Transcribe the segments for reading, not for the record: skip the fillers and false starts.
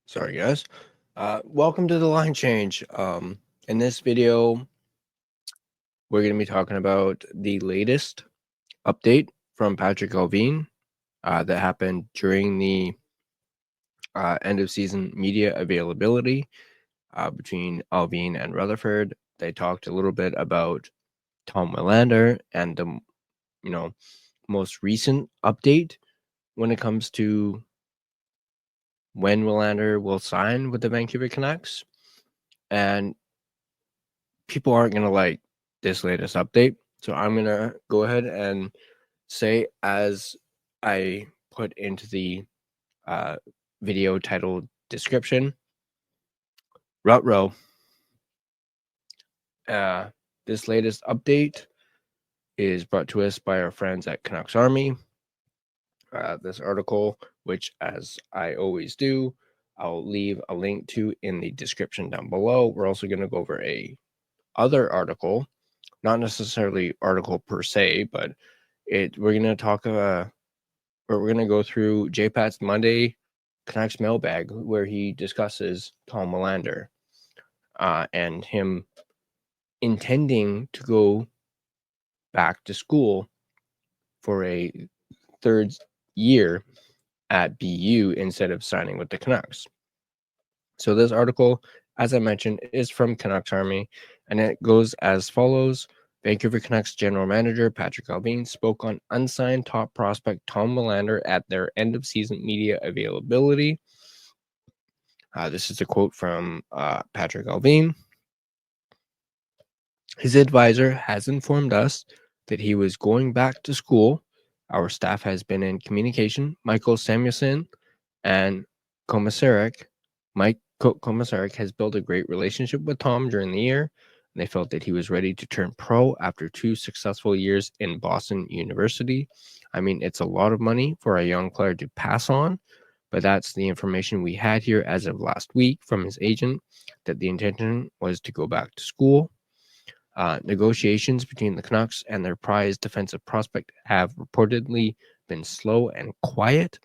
Sorry, guys. Welcome to the line change. In this video, we're going to be talking about the latest update from Patrik Allvin that happened during the end of season media availability between Allvin and Rutherford. They talked a little bit about Tom Willander and the most recent update when it comes to when Willander will sign with the Vancouver Canucks. And people aren't going to like this latest update. So I'm going to go ahead and say, as I put into the video title description, Ruh Roh. This latest update is brought to us by our friends at Canucks Army. This article, which as I always do, I'll leave a link to in the description down below. We're also going to go over a other article, not necessarily article per se, but we're going to talk we're going to go through JPAT'S Monday Canucks mailbag, where he discusses Tom Willander and him intending to go back to school for a third year at BU instead of signing with the Canucks. So this article, as I mentioned, is from Canucks Army, and it goes as follows. Vancouver Canucks general manager Patrik Allvin spoke on unsigned top prospect Tom Willander at their end-of-season media availability. This is a quote from Patrik Allvin. His advisor has informed us that he was going back to school. Our staff has been in communication. Michael Samuelson and Komisarek. Mike Komisarek has built a great relationship with Tom during the year. They felt that he was ready to turn pro after 2 successful years in Boston University. I mean, it's a lot of money for a young player to pass on, but that's the information we had here as of last week from his agent, that the intention was to go back to school. Negotiations between the Canucks and their prized defensive prospect have reportedly been slow and quiet.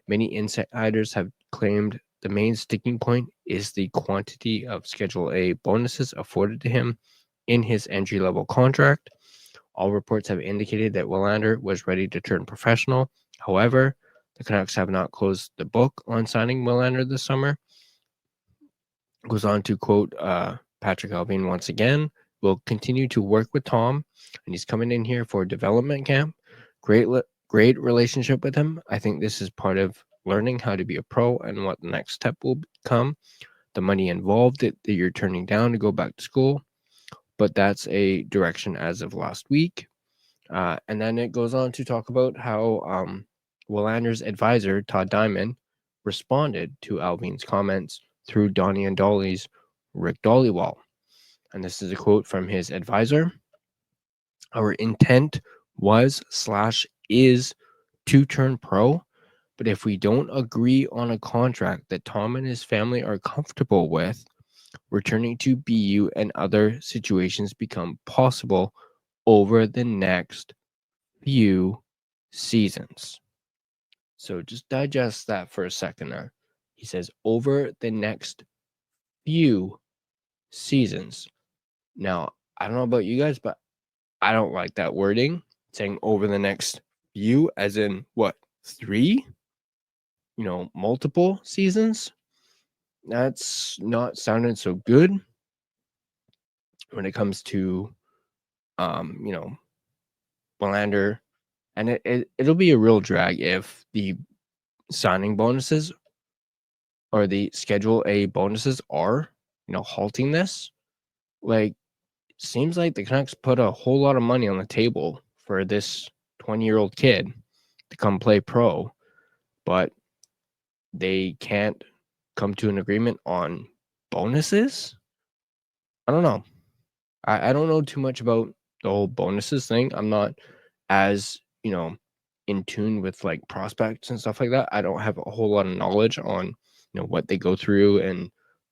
Many insiders have claimed the main sticking point is the quantity of Schedule A bonuses afforded to him in his entry-level contract. All reports have indicated that Willander was ready to turn professional. However, the Canucks have not closed the book on signing Willander this summer. Goes on to quote Patrik Allvin once again. We'll continue to work with Tom, and he's coming in here for development camp. Great relationship with him. I think this is part of learning how to be a pro and what the next step will become. The money involved that you're turning down to go back to school, but that's a direction as of last week. And then it goes on to talk about how Willander's advisor, Todd Diamond, responded to Allvin's comments through Donnie and Dolly's Rick Dollywall. And this is a quote from his advisor. Our intent was/is to turn pro, but if we don't agree on a contract that Tom and his family are comfortable with, returning to BU and other situations become possible over the next few seasons. So just digest that for a second there. He says over the next few seasons. Now, I don't know about you guys, but I don't like that wording, saying over the next few, as in what, 3? Multiple seasons. That's not sounding so good when it comes to, Willander. And it'll be a real drag if the signing bonuses or the Schedule A bonuses are, halting this. Like, seems like the Canucks put a whole lot of money on the table for this 20-year-old kid to come play pro, but they can't come to an agreement on bonuses. I don't know. I don't know too much about the whole bonuses thing. I'm not as, in tune with like prospects and stuff like that. I don't have a whole lot of knowledge on, what they go through and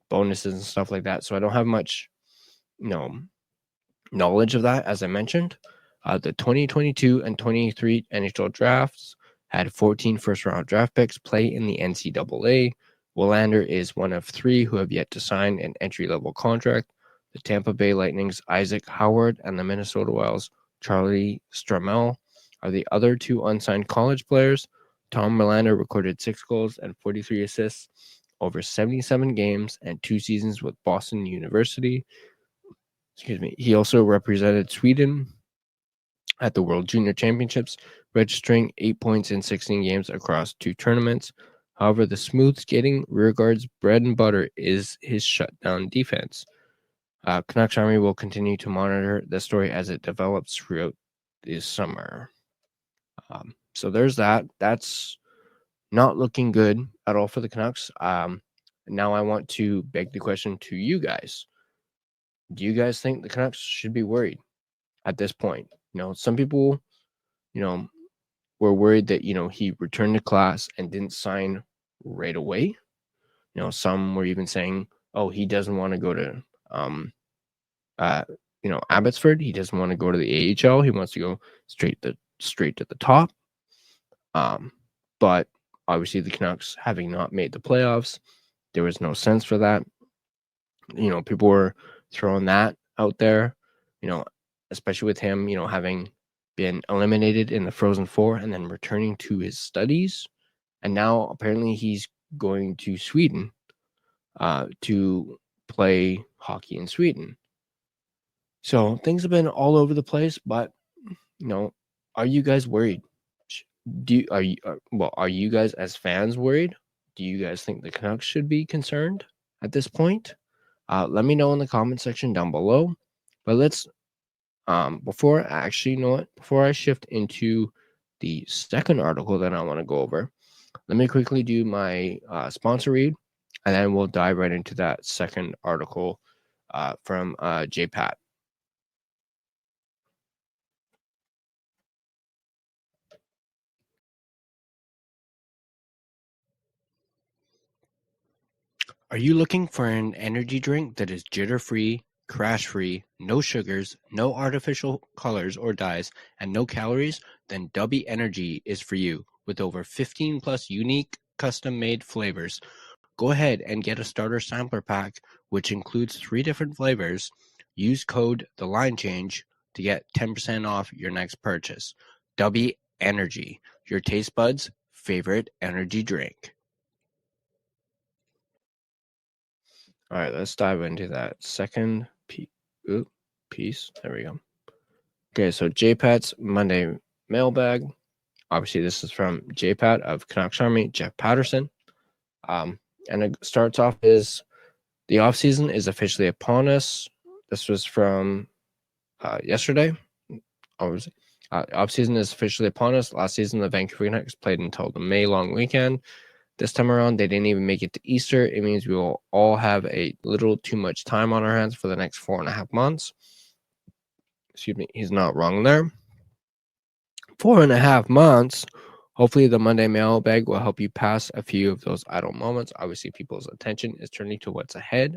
bonuses and stuff like that. So I don't have much, knowledge of that, as I mentioned. The 2022 and 23 NHL drafts had 14 first-round draft picks play in the NCAA, Willander is one of 3 who have yet to sign an entry-level contract. The Tampa Bay Lightning's Isaac Howard and the Minnesota Wild's Charlie Stramel are the other 2 unsigned college players. Tom Willander recorded 6 goals and 43 assists over 77 games and 2 seasons with Boston University. He also represented Sweden at the World Junior Championships, registering 8 points in 16 games across 2 tournaments. However, the smooth skating rearguard's bread and butter is his shutdown defense. Canucks Army will continue to monitor the story as it develops throughout this summer. So there's that. That's not looking good at all for the Canucks. Now I want to beg the question to you guys. Do you guys think the Canucks should be worried at this point? Some people, were worried that, he returned to class and didn't sign right away. Some were even saying, oh, he doesn't want to go to, Abbotsford. He doesn't want to go to the AHL. He wants to go straight to the top. But obviously the Canucks, having not made the playoffs, there was no sense for that. People were throwing that out there, especially with him, having been eliminated in the Frozen Four and then returning to his studies. And now apparently he's going to Sweden to play hockey in Sweden. So things have been all over the place, but, are you guys worried? Are you guys as fans worried? Do you guys think the Canucks should be concerned at this point? Let me know in the comment section down below. But let's, before I shift into the second article that I want to go over, let me quickly do my sponsor read, and then we'll dive right into that second article from JPAT. Are you looking for an energy drink that is jitter-free, crash-free, no sugars, no artificial colors or dyes, and no calories? Then Dubby Energy is for you. With over 15 plus unique custom-made flavors, go ahead and get a starter sampler pack, which includes 3 different flavors. Use code TheLineChange to get 10% off your next purchase. Dubby Energy, your taste buds' favorite energy drink. All right, let's dive into that second piece. There we go. Okay, so JPAT'S Monday mailbag. Obviously, this is from JPAT of Canucks Army, Jeff Patterson. And it starts off as the offseason is officially upon us. This was from yesterday. Offseason is officially upon us. Last season, the Vancouver Canucks played until the May long weekend. This time around, they didn't even make it to Easter. It means we will all have a little too much time on our hands for the next 4.5 months. Excuse me, he's not wrong there. 4.5 months. Hopefully, the Monday mailbag will help you pass a few of those idle moments. Obviously, people's attention is turning to what's ahead.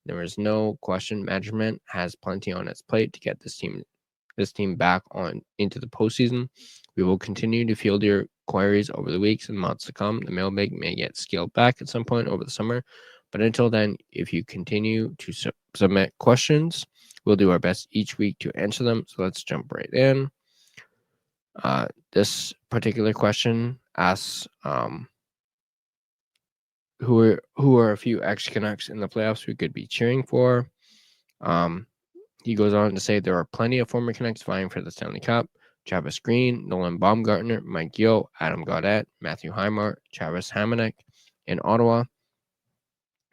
There is no question management has plenty on its plate to get this team back on into the postseason. We will continue to field your queries over the weeks and months to come. The mailbag may get scaled back at some point over the summer, but until then, if you continue to submit questions, we'll do our best each week to answer them. So let's jump right in. This particular question asks, who are a few ex-Canucks in the playoffs we could be cheering for? He goes on to say there are plenty of former Canucks vying for the Stanley Cup. Travis Green, Nolan Baumgartner, Mike Yeo, Adam Gaudette, Matthew Highmark, Travis Hamonic in Ottawa,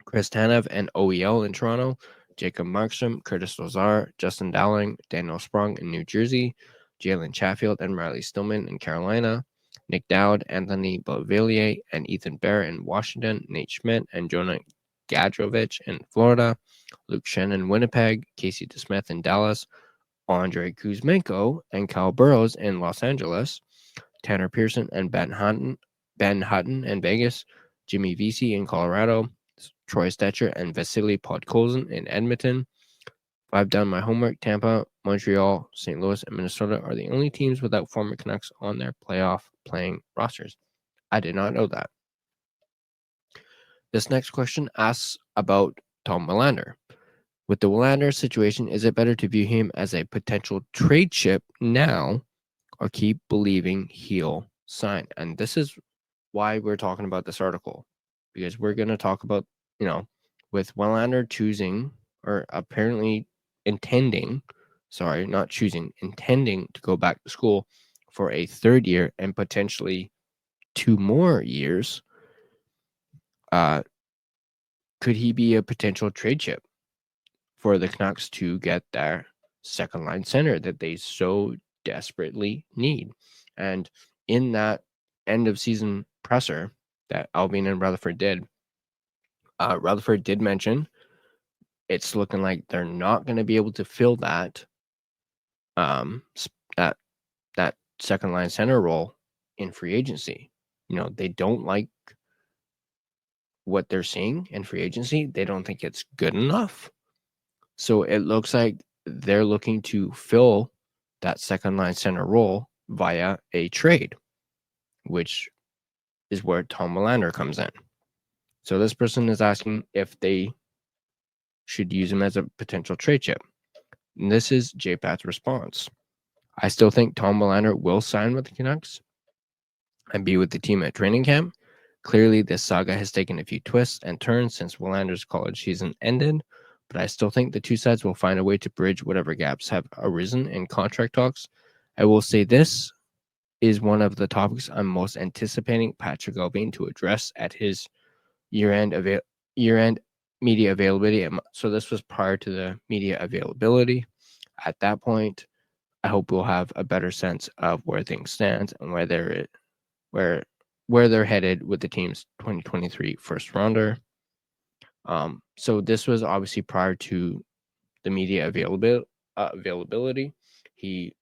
Chris Tanev and OEL in Toronto, Jacob Markstrom, Curtis Lazar, Justin Dowling, Daniel Sprong in New Jersey, Jalen Chatfield and Riley Stillman in Carolina, Nick Dowd, Anthony Beauvillier and Ethan Bear in Washington, Nate Schmidt and Jonah Gadrovich in Florida, Luke Shen in Winnipeg, Casey DeSmith in Dallas, Andrei Kuzmenko and Kyle Burrows in Los Angeles, Tanner Pearson and Ben Hutton in Vegas, Jimmy Vesey in Colorado, Troy Stetcher and Vasily Podkolzin in Edmonton. If I've done my homework, Tampa, Montreal, St. Louis, and Minnesota are the only teams without former Canucks on their playoff playing rosters. I did not know that. This next question asks about Tom Willander. With the Willander situation, is it better to view him as a potential trade chip now or keep believing he'll sign? And this is why we're talking about this article, because we're going to talk about, with Willander choosing or apparently intending to go back to school for a third year and potentially 2 more years. Could he be a potential trade chip for the Canucks to get their second line center that they so desperately need? And in that end of season presser that Allvin and Rutherford did, Rutherford did mention it's looking like they're not going to be able to fill that that second line center role in free agency. They don't like what they're seeing in free agency. They don't think it's good enough. So it looks like they're looking to fill that second line center role via a trade, which is where Tom Willander comes in. So this person is asking if they should use him as a potential trade chip. And this is JPAT'S response. I still think Tom Willander will sign with the Canucks and be with the team at training camp. Clearly, this saga has taken a few twists and turns since Willander's college season ended, but I still think the two sides will find a way to bridge whatever gaps have arisen in contract talks. I will say this is one of the topics I'm most anticipating Patrik Allvin to address at his year-end media availability. So this was prior to the media availability. At that point, I hope we'll have a better sense of where things stand and where they're headed with the team's 2023 first rounder. So this was obviously prior to the media availability. He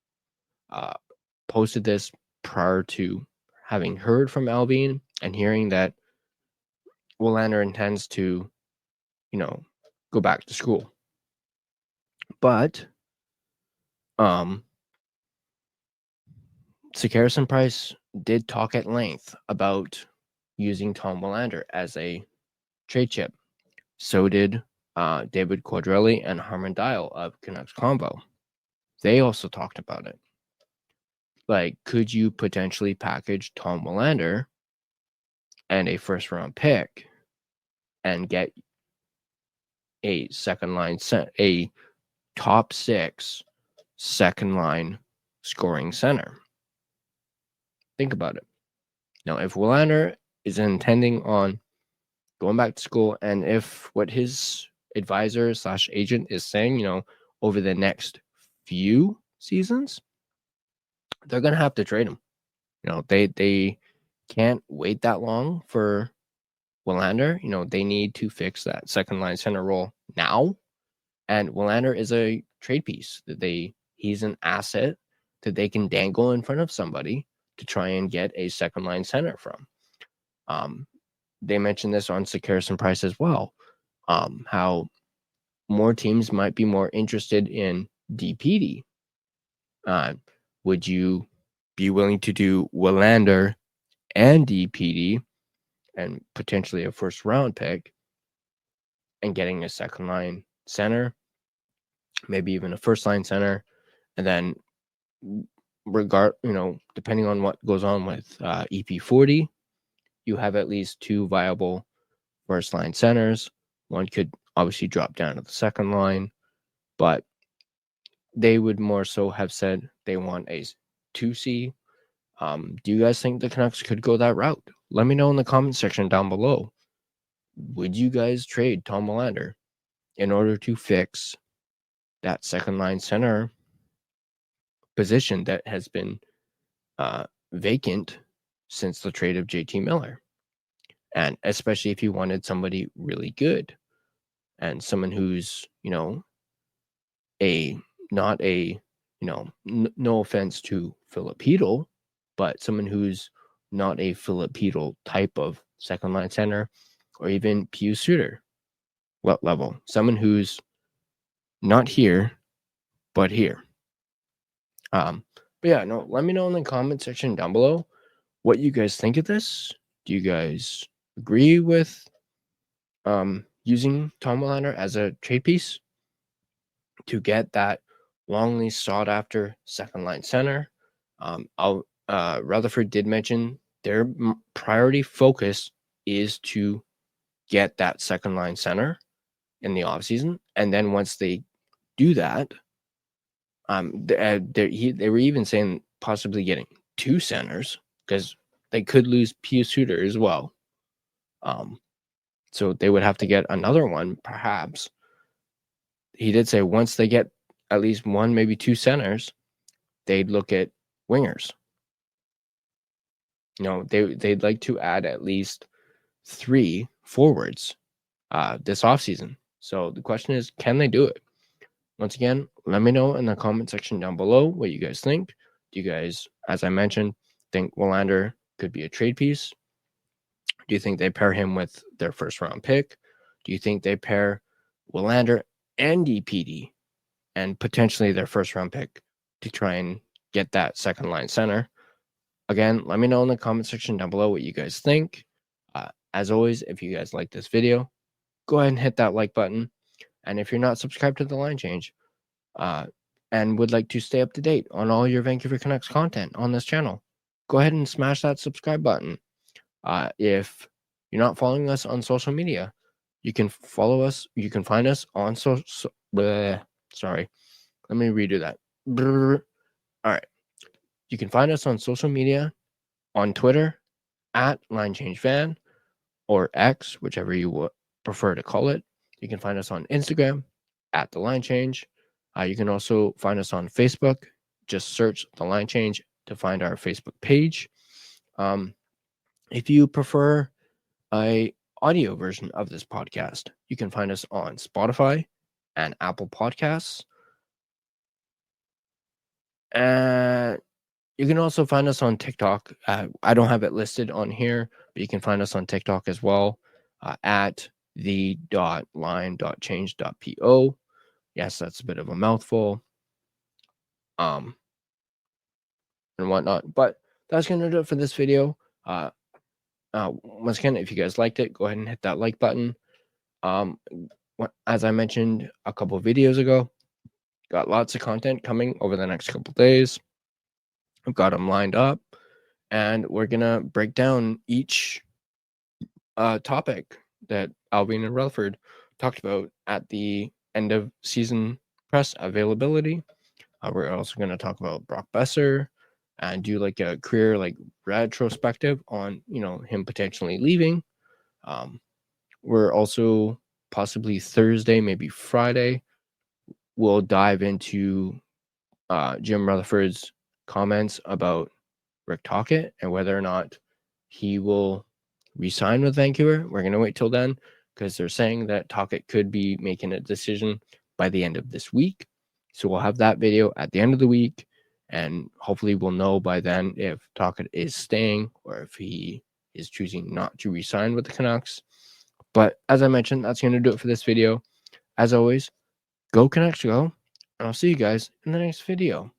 posted this prior to having heard from Allvin and hearing that Willander intends to, go back to school. But Sekeres Price did talk at length about using Tom Willander as a trade chip. So did David Quadrelli and Harman Dial of Canucks Convo. They also talked about it. Like, could you potentially package Tom Willander and a first round pick and get a a top 6 second line scoring center? Think about it. Now, if Willander is intending on going back to school, and if what his advisor / agent is saying, over the next few seasons, they're going to have to trade him. They can't wait that long for Willander. They need to fix that second line center role now. And Willander is a trade piece that he's an asset that they can dangle in front of somebody to try and get a second line center from. They mentioned this on Sekeres Price as well. How more teams might be more interested in DPD. Would you be willing to do Willander and DPD and potentially a first round pick and getting a second line center, maybe even a first line center, and then depending on what goes on with EP40, you have at least 2 viable first line centers. One could obviously drop down to the second line, but they would more so have said they want a 2C. Do you guys think the Canucks could go that route? Let me know in the comment section down below. Would you guys trade Tom Willander in order to fix that second line center position that has been vacant since the trade of JT Miller? And especially if you wanted somebody really good and someone who's, no offense to Filipino, but someone who's not a Filipino type of second line center or even Pius Suter level. Someone who's not here, but here. But yeah, let me know in the comment section down below what you guys think of this. Do you guys agree with using Tom Willander as a trade piece to get that longly sought after second line center. Rutherford did mention their priority focus is to get that second line center in the offseason. And then once they do that, they were even saying possibly getting 2 centers because they could lose Pius Suter as well. So they would have to get another one, perhaps. He did say once they get at least 1, maybe 2 centers, they'd look at wingers. They'd like to add at least 3 forwards this offseason. So the question is, can they do it? Once again, let me know in the comment section down below what you guys think. Do you guys, as I mentioned, think Willander could be a trade piece? Do you think they pair him with their first round pick? Do you think they pair Willander and DPD and potentially their first round pick to try and get that second line center? Again, let me know in the comment section down below what you guys think. As always, if you guys like this video, go ahead and hit that like button. And if you're not subscribed to The Line Change and would like to stay up to date on all your Vancouver Canucks content on this channel, go ahead and smash that subscribe button. If you're not following us on social media, you can follow us. You can find us on sorry, let me redo that. All right. You can find us on social media on Twitter at LineChangeFan or X, whichever you would prefer to call it. You can find us on Instagram at The Line Change. You can also find us on Facebook. Just search The Line Change to find our Facebook page. If you prefer a audio version of this podcast, you can find us on Spotify and Apple Podcasts. You can also find us on TikTok. I don't have it listed on here, but you can find us on TikTok as well at the.line.change.po. Yes, that's a bit of a mouthful. And whatnot. But that's going to do it for this video. Once again, if you guys liked it, go ahead and hit that like button. As I mentioned a couple of videos ago, got lots of content coming over the next couple of days. I've got them lined up, and we're going to break down each topic that Allvin and Rutherford talked about at the end of season press availability. We're also going to talk about Brock Besser and do like a career retrospective on him potentially leaving. We're also possibly Thursday, maybe Friday, we'll dive into Jim Rutherford's comments about Rick Tocchet and whether or not he will re-sign with Vancouver. We're going to wait till then because they're saying that Tocchet could be making a decision by the end of this week. So we'll have that video at the end of the week, and hopefully we'll know by then if Tocchet is staying or if he is choosing not to re-sign with the Canucks. But as I mentioned, that's going to do it for this video. As always, go Canucks go, and I'll see you guys in the next video.